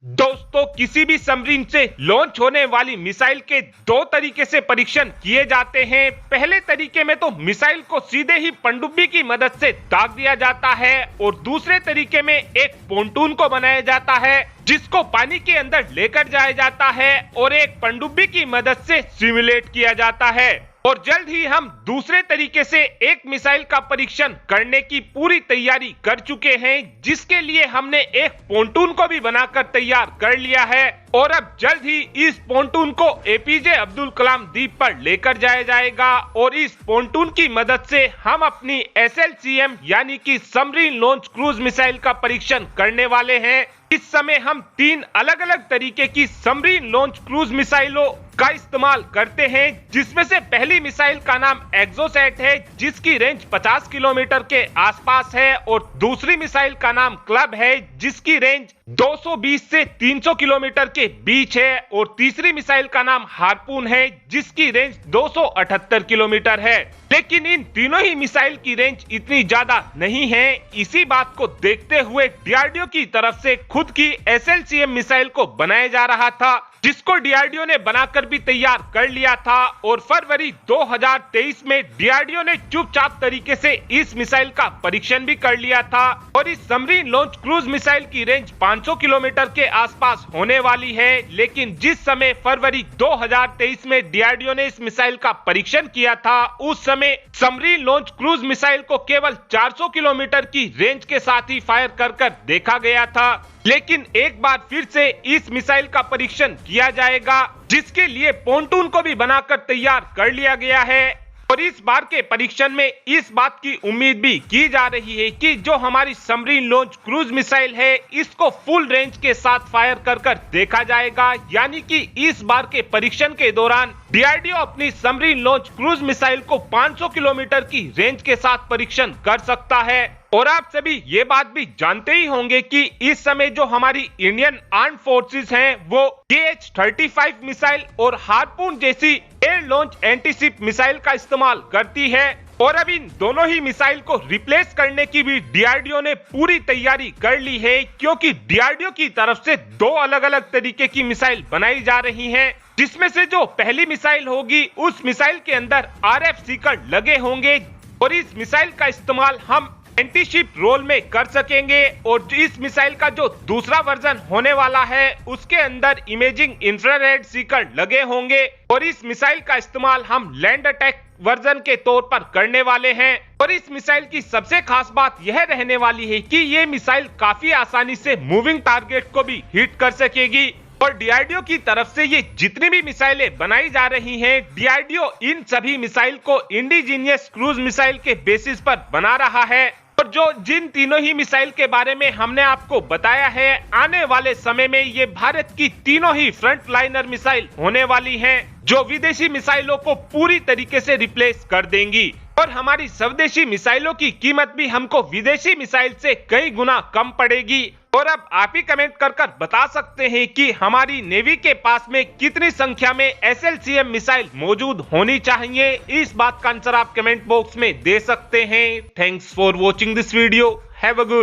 दोस्तों, किसी भी सबमरीन से लॉन्च होने वाली मिसाइल के दो तरीके से परीक्षण किए जाते हैं। पहले तरीके में तो मिसाइल को सीधे ही पनडुब्बी की मदद से दाग दिया जाता है और दूसरे तरीके में एक पोंटून को बनाया जाता है जिसको पानी के अंदर लेकर जाया जाता है और एक पनडुब्बी की मदद से सिमुलेट किया जाता है। और जल्द ही हम दूसरे तरीके से एक मिसाइल का परीक्षण करने की पूरी तैयारी कर चुके हैं, जिसके लिए हमने एक पोंटून को भी बनाकर तैयार कर लिया है और अब जल्द ही इस पोंटून को एपीजे अब्दुल कलाम द्वीप पर लेकर जाया जाएगा और इस पोंटून की मदद से हम अपनी SLCM यानी कि सबमरीन लॉन्च क्रूज मिसाइल का परीक्षण करने वाले हैं। इस समय हम 3 अलग अलग तरीके की सबमरीन लॉन्च क्रूज मिसाइलों का इस्तेमाल करते हैं, जिसमें से पहली मिसाइल का नाम एक्सोसैट है जिसकी रेंज 50 किलोमीटर के आसपास है और दूसरी मिसाइल का नाम क्लब है जिसकी रेंज 220 से 300 किलोमीटर के बीच है और तीसरी मिसाइल का नाम हार्पून है जिसकी रेंज 278 किलोमीटर है। लेकिन इन तीनों ही मिसाइल की रेंज इतनी ज्यादा नहीं है। इसी बात को देखते हुए DRDO की तरफ से खुद की SLCM मिसाइल को बनाया जा रहा था, जिसको DRDO ने बनाकर भी तैयार कर लिया था और फरवरी 2023 में DRDO ने चुपचाप तरीके से इस मिसाइल का परीक्षण भी कर लिया था और इस सबमरीन लॉन्च क्रूज मिसाइल की रेंज 500 किलोमीटर के आसपास होने वाली है। लेकिन जिस समय फरवरी 2023 में DRDO ने इस मिसाइल का परीक्षण किया था, उस समय सबमरीन लॉन्च क्रूज मिसाइल को केवल 400 किलोमीटर की रेंज के साथ ही फायर कर देखा गया था। लेकिन एक बार फिर से इस मिसाइल का परीक्षण किया जाएगा, जिसके लिए पोंटून को भी बनाकर तैयार कर लिया गया है और इस बार के परीक्षण में इस बात की उम्मीद भी की जा रही है कि जो हमारी सबमरीन लॉन्च क्रूज मिसाइल है इसको फुल रेंज के साथ फायर कर देखा जाएगा। यानी कि इस बार के परीक्षण के दौरान DRDO अपनी सबमरीन लॉन्च क्रूज मिसाइल को 500 किलोमीटर की रेंज के साथ परीक्षण कर सकता है। और आप सभी ये बात भी जानते ही होंगे कि इस समय जो हमारी इंडियन आर्म फोर्सेस हैं वो KH-35 मिसाइल और हार्पून जैसी एयर लॉन्च एंटीशिप मिसाइल का इस्तेमाल करती है और अब इन दोनों ही मिसाइल को रिप्लेस करने की भी DRDO ने पूरी तैयारी कर ली है, क्योंकि DRDO की तरफ से 2 अलग अलग तरीके की मिसाइल बनाई जा रही हैं, जिसमें से जो पहली मिसाइल होगी उस मिसाइल के अंदर RF सीकर लगे होंगे और इस मिसाइल का इस्तेमाल हम एंटीशिप रोल में कर सकेंगे। और इस मिसाइल का जो दूसरा वर्जन होने वाला है उसके अंदर इमेजिंग इंफ्रारेड सीकर लगे होंगे और इस मिसाइल का इस्तेमाल हम लैंड अटैक वर्जन के तौर पर करने वाले हैं। और इस मिसाइल की सबसे खास बात यह रहने वाली है कि ये मिसाइल काफी आसानी से मूविंग टारगेट को भी हिट कर सकेगी और DRDO की तरफ से ये जितनी भी मिसाइलें बनाई जा रही हैं, DRDO इन सभी मिसाइल को इंडिजीनियस क्रूज मिसाइल के बेसिस पर बना रहा है। और जो जिन तीनों ही मिसाइल के बारे में हमने आपको बताया है, आने वाले समय में ये भारत की तीनों ही फ्रंट लाइनर मिसाइल होने वाली हैं, जो विदेशी मिसाइलों को पूरी तरीके से रिप्लेस कर देंगी और हमारी स्वदेशी मिसाइलों की कीमत भी हमको विदेशी मिसाइल से कई गुना कम पड़ेगी। और अब आप ही कमेंट कर बता सकते हैं कि हमारी नेवी के पास में कितनी संख्या में SLCM मिसाइल मौजूद होनी चाहिए। इस बात का आंसर आप कमेंट बॉक्स में दे सकते हैं। Thanks for watching this video. Have a good